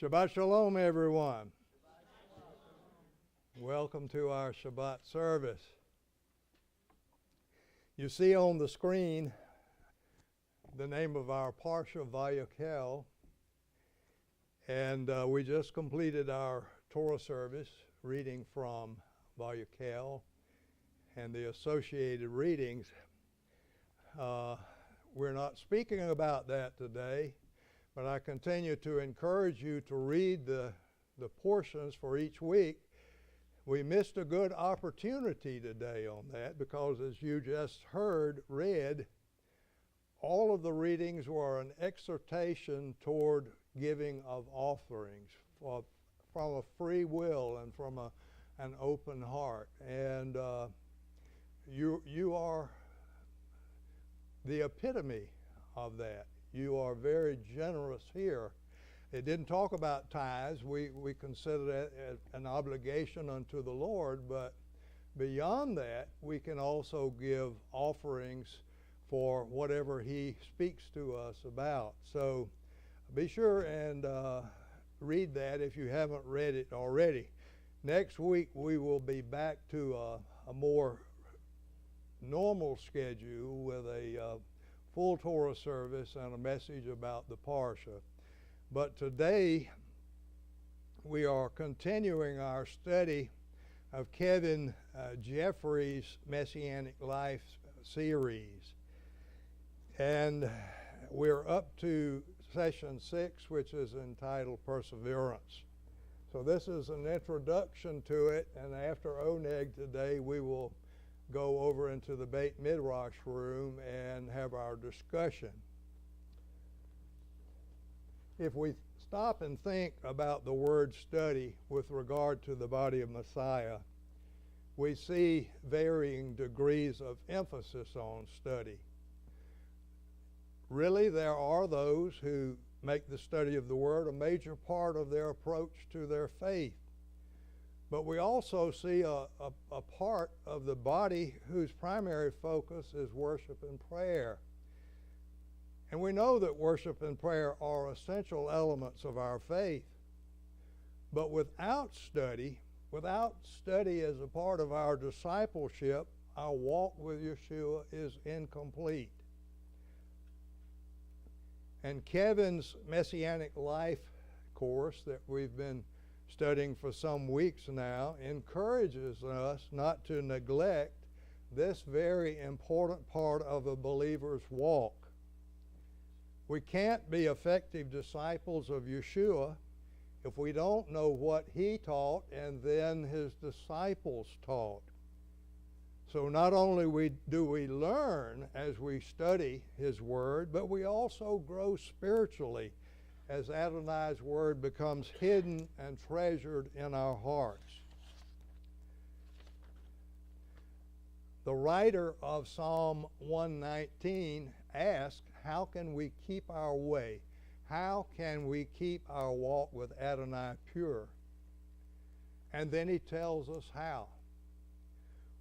Shabbat Shalom, everyone. Welcome to our Shabbat service. You see on the screen the name of our Parsha Vayokel, and we just completed our Torah service reading from Vayokel and the associated readings. We're not speaking about that today, but I continue to encourage you to read the portions for each week. We missed a good opportunity today on that because, as you just read, all of the readings were an exhortation toward giving of offerings from a free will and from an open heart. And you are the epitome of that. You are very generous here. It didn't talk about tithes. We consider that an obligation unto the Lord, but beyond that, we can also give offerings for whatever He speaks to us about. So be sure and read that if you haven't read it already. Next week, we will be back to a more normal schedule with a full Torah service and a message about the Parsha. But today we are continuing our study of Kevin Jeffrey's Messianic Life series. And we're up to session 6, which is entitled Perseverance. So this is an introduction to it, and after Oneg today we will go over into the Beit Midrash room and have our discussion. If we stop and think about the word study with regard to the body of Messiah, we see varying degrees of emphasis on study. Really, there are those who make the study of the Word a major part of their approach to their faith. But we also see a part of the body whose primary focus is worship and prayer. And we know that worship and prayer are essential elements of our faith. But without study as a part of our discipleship, our walk with Yeshua is incomplete. And Kevin's Messianic Life course that we've been studying for some weeks now encourages us not to neglect this very important part of a believer's walk. We can't be effective disciples of Yeshua if we don't know what He taught and then His disciples taught. So not only do we learn as we study His Word, but we also grow spiritually as Adonai's Word becomes hidden and treasured in our hearts. The writer of Psalm 119 asks, how can we keep our way? How can we keep our walk with Adonai pure? And then he tells us how.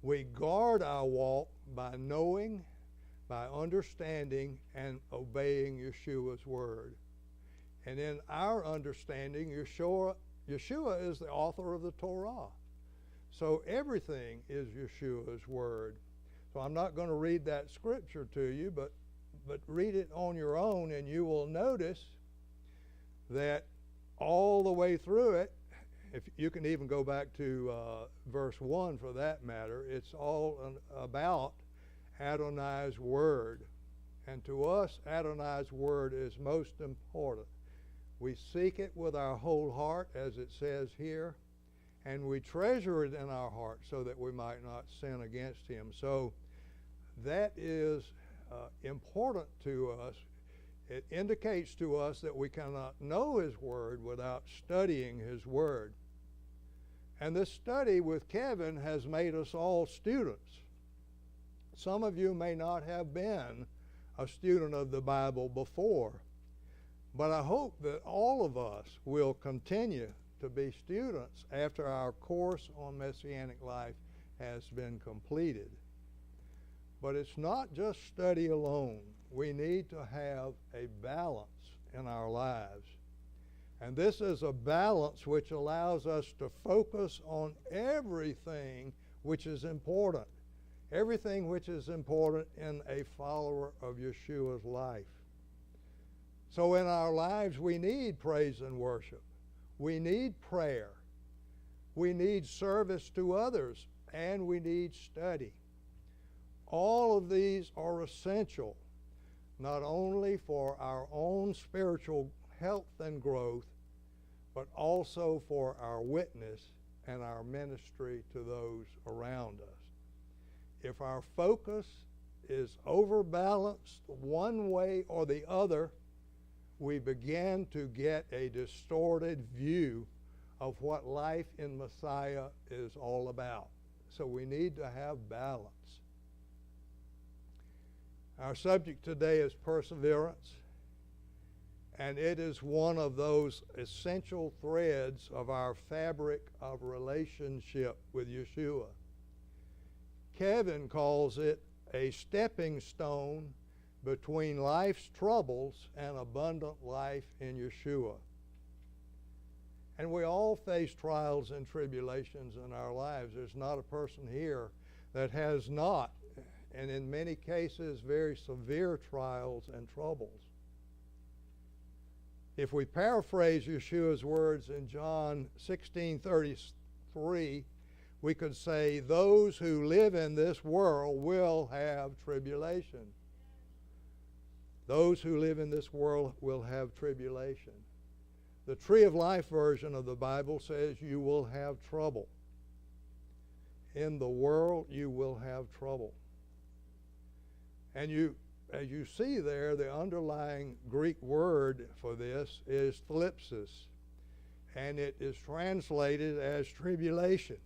We guard our walk by knowing, by understanding, and obeying Yeshua's Word. And in our understanding, Yeshua is the author of the Torah. So everything is Yeshua's Word. So I'm not going to read that scripture to you, but read it on your own, and you will notice that all the way through it, if you can even go back to verse 1 for that matter, it's all about Adonai's Word. And to us, Adonai's Word is most important. We seek it with our whole heart, as it says here, and we treasure it in our heart so that we might not sin against Him. So that is important to us. It indicates to us that we cannot know His Word without studying His Word. And this study with Kevin has made us all students. Some of you may not have been a student of the Bible before, but I hope that all of us will continue to be students after our course on Messianic life has been completed. But it's not just study alone. We need to have a balance in our lives. And this is a balance which allows us to focus on everything which is important. Everything which is important in a follower of Yeshua's life. So in our lives, we need praise and worship. We need prayer. We need service to others. And we need study. All of these are essential, not only for our own spiritual health and growth, but also for our witness and our ministry to those around us. If our focus is overbalanced one way or the other, we begin to get a distorted view of what life in Messiah is all about. So we need to have balance. Our subject today is perseverance, and it is one of those essential threads of our fabric of relationship with Yeshua. Kevin calls it a stepping stone between life's troubles and abundant life in Yeshua. And we all face trials and tribulations in our lives. There's not a person here that has not, and in many cases, very severe trials and troubles. If we paraphrase Yeshua's words in John 16:33, we could say, those who live in this world will have tribulation. Those who live in this world will have tribulation. The Tree of Life version of the Bible says you will have trouble. In the world you will have trouble. And as you see there, the underlying Greek word for this is thlipsis, and it is translated as tribulation.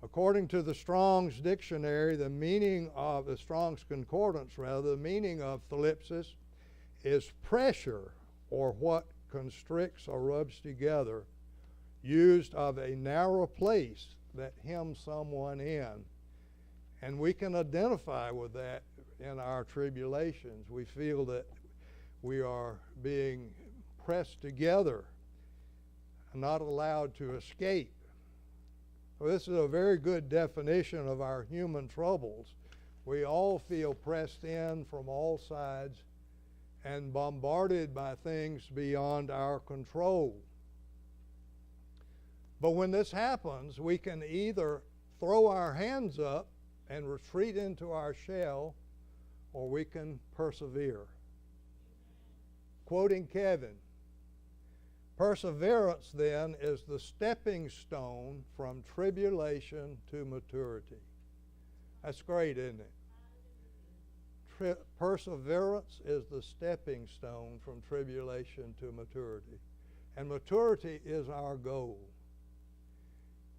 According to the Strong's dictionary, the meaning of the Strong's concordance, rather, the meaning of thlipsis is pressure, or what constricts or rubs together, used of a narrow place that hems someone in. And we can identify with that in our tribulations. We feel that we are being pressed together, not allowed to escape. Well, this is a very good definition of our human troubles. We all feel pressed in from all sides and bombarded by things beyond our control. But when this happens, we can either throw our hands up and retreat into our shell, or we can persevere. Quoting Kevin, perseverance then is the stepping stone from tribulation to maturity. That's great, isn't it? Perseverance is the stepping stone from tribulation to maturity. And maturity is our goal.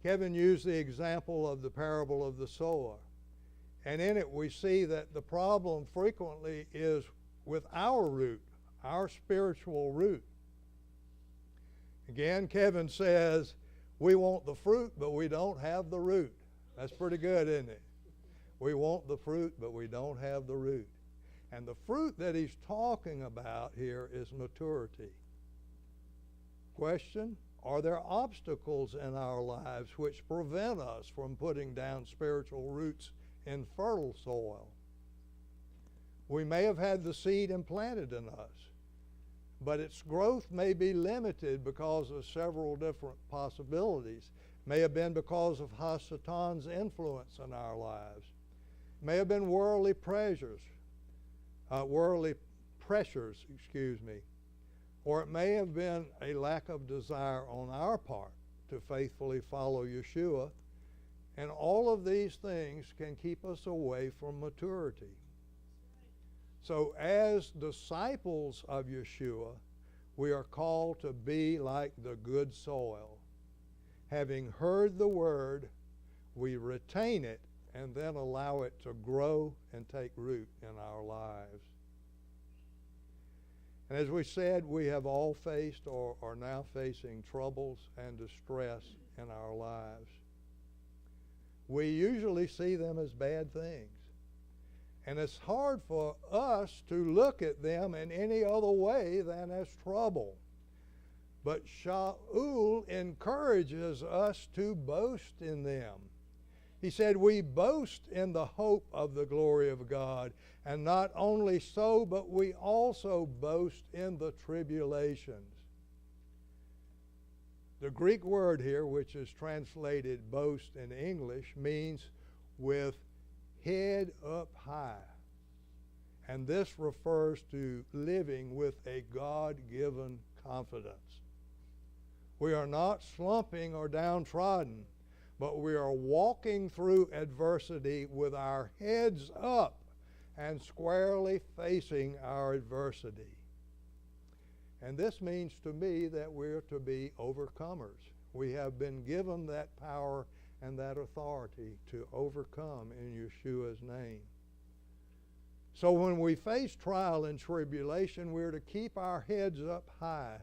Kevin used the example of the parable of the sower. And in it we see that the problem frequently is with our root, our spiritual root. Again, Kevin says, we want the fruit, but we don't have the root. That's pretty good, isn't it? We want the fruit, but we don't have the root. And the fruit that he's talking about here is maturity. Question, are there obstacles in our lives which prevent us from putting down spiritual roots in fertile soil? We may have had the seed implanted in us, but its growth may be limited because of several different possibilities. May have been because of Hasatan's influence in our lives. May have been worldly pressures, or it may have been a lack of desire on our part to faithfully follow Yeshua. And all of these things can keep us away from maturity. So as disciples of Yeshua, we are called to be like the good soil. Having heard the word, we retain it and then allow it to grow and take root in our lives. And as we said, we have all faced or are now facing troubles and distress in our lives. We usually see them as bad things. And it's hard for us to look at them in any other way than as trouble. But Shaul encourages us to boast in them. He said, we boast in the hope of the glory of God. And not only so, but we also boast in the tribulations. The Greek word here, which is translated boast in English, means with head up high. And this refers to living with a God-given confidence. We are not slumping or downtrodden, but we are walking through adversity with our heads up and squarely facing our adversity. And this means to me that we're to be overcomers. We have been given that power and that authority to overcome in Yeshua's name. So when we face trial and tribulation, we're to keep our heads up high,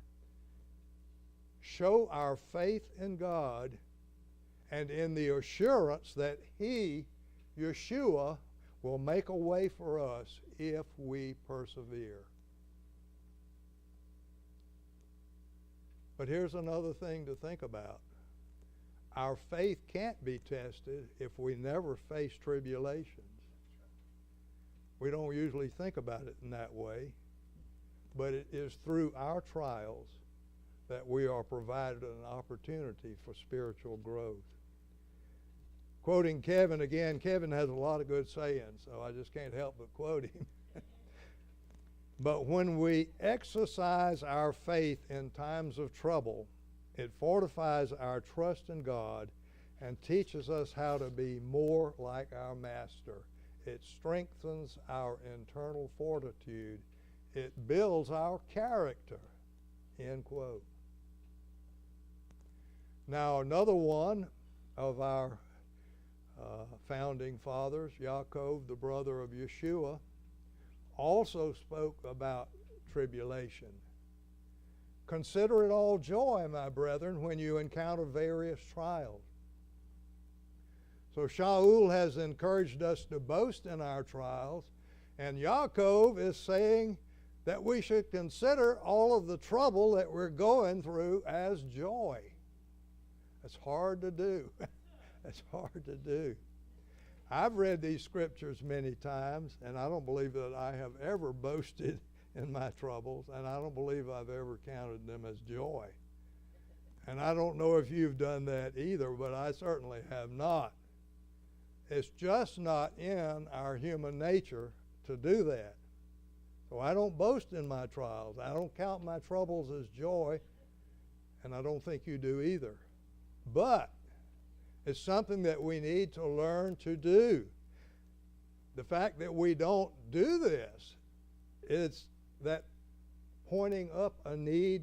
show our faith in God, and in the assurance that He, Yeshua, will make a way for us if we persevere. But here's another thing to think about. Our faith can't be tested if we never face tribulations. We don't usually think about it in that way, but it is through our trials that we are provided an opportunity for spiritual growth. Quoting Kevin again, Kevin has a lot of good sayings, so I just can't help but quote him. But when we exercise our faith in times of trouble, it fortifies our trust in God and teaches us how to be more like our Master. It strengthens our internal fortitude. It builds our character, end quote. Now, another one of our founding fathers, Yaakov, the brother of Yeshua, also spoke about tribulation. Consider it all joy, my brethren, when you encounter various trials. So Shaul has encouraged us to boast in our trials, and Yaakov is saying that we should consider all of the trouble that we're going through as joy. That's hard to do. That's hard to do. I've read these scriptures many times, and I don't believe that I have ever boasted in my troubles, and I don't believe I've ever counted them as joy. And I don't know if you've done that either, but I certainly have not. It's just not in our human nature to do that. So I don't boast in my trials. I don't count my troubles as joy, and I don't think you do either. But it's something that we need to learn to do. The fact that we don't do this, it's that pointing up a need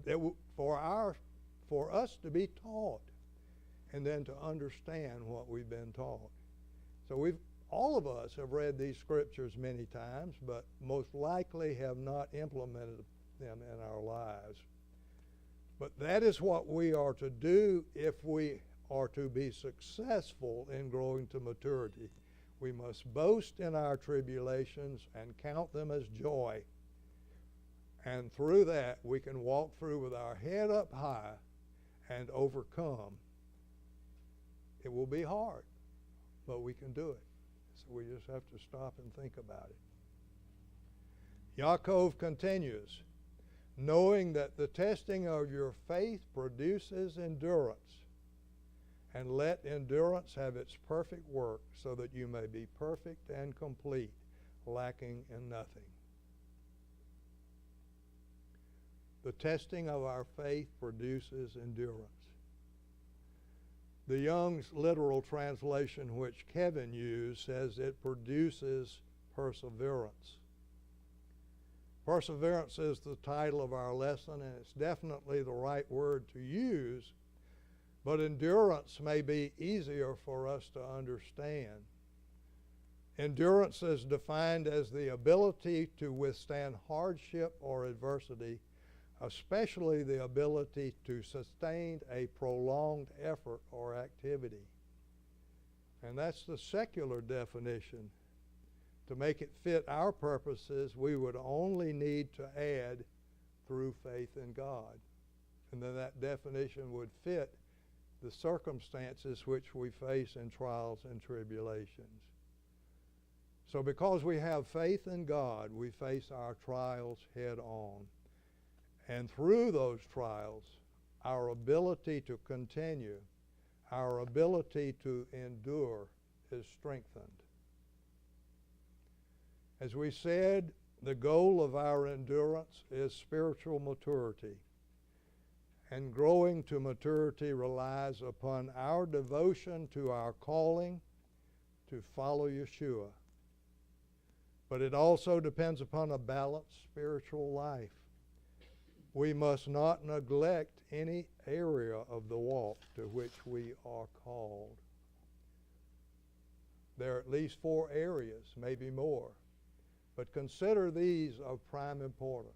that for us to be taught and then to understand what we've been taught. So all of us have read these scriptures many times, but most likely have not implemented them in our lives. But that is what we are to do if we are to be successful in growing to maturity. We must boast in our tribulations and count them as joy. And through that, we can walk through with our head up high and overcome. It will be hard, but we can do it. So we just have to stop and think about it. Yaakov continues, knowing that the testing of your faith produces endurance, and let endurance have its perfect work, so that you may be perfect and complete, lacking in nothing. The testing of our faith produces endurance. The Young's literal translation, which Kevin used, says it produces perseverance. Perseverance is the title of our lesson, and it's definitely the right word to use, but endurance may be easier for us to understand. Endurance is defined as the ability to withstand hardship or adversity, especially the ability to sustain a prolonged effort or activity. And that's the secular definition. To make it fit our purposes, we would only need to add through faith in God. and then that definition would fit the circumstances which we face in trials and tribulations. So because we have faith in God, we face our trials head on. And through those trials, our ability to continue, our ability to endure is strengthened. As we said, the goal of our endurance is spiritual maturity. And growing to maturity relies upon our devotion to our calling to follow Yeshua. But it also depends upon a balanced spiritual life. We must not neglect any area of the walk to which we are called. There are at least 4 areas, maybe more. But consider these of prime importance: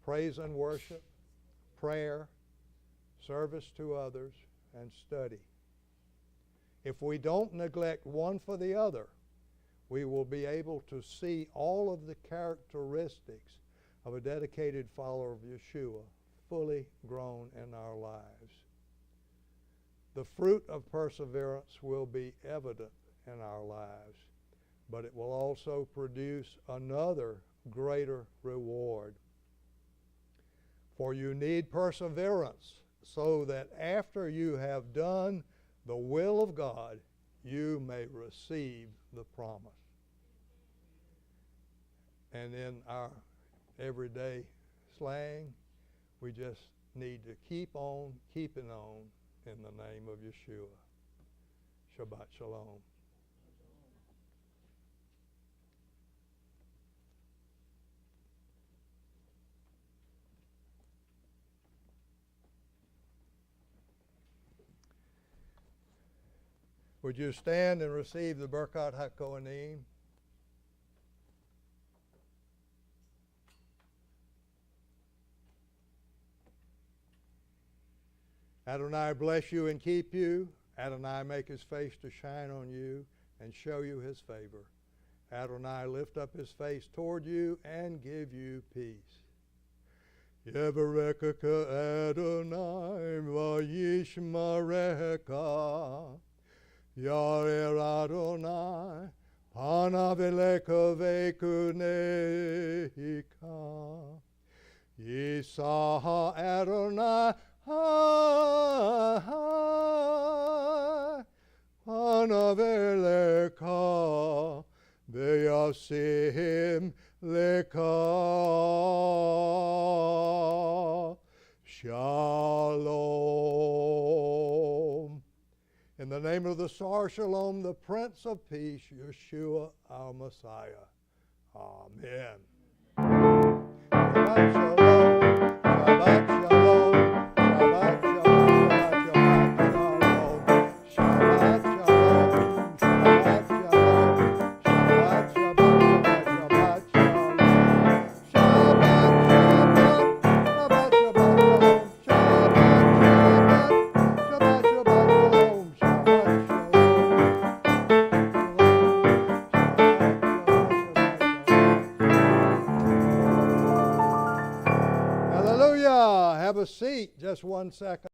praise and worship, prayer, service to others, and study. If we don't neglect one for the other, we will be able to see all of the characteristics of a dedicated follower of Yeshua fully grown in our lives. The fruit of perseverance will be evident in our lives, but it will also produce another greater reward. For you need perseverance, so that after you have done the will of God, you may receive the promise. And in our everyday slang, we just need to keep on keeping on in the name of Yeshua. Shabbat Shalom. Would you stand and receive the Birkat HaKohanim? Adonai bless you and keep you. Adonai make his face to shine on you and show you his favor. Adonai lift up his face toward you and give you peace. Yevarekaka Adonai vayishmareka. Yair Adonai panav elecha vekuneika. Yisah Adonai panav elecha veyasim lecha. Shalom. In the name of the Sar Shalom, the Prince of Peace, Yeshua, our Messiah. Amen. Shabbat Shalom. Shabbat Shalom. Shabbat Shalom. Shabbat Shalom. Shabbat Shalom. Shabbat Shalom. Shabbat Shalom. Have a seat, just 1 second.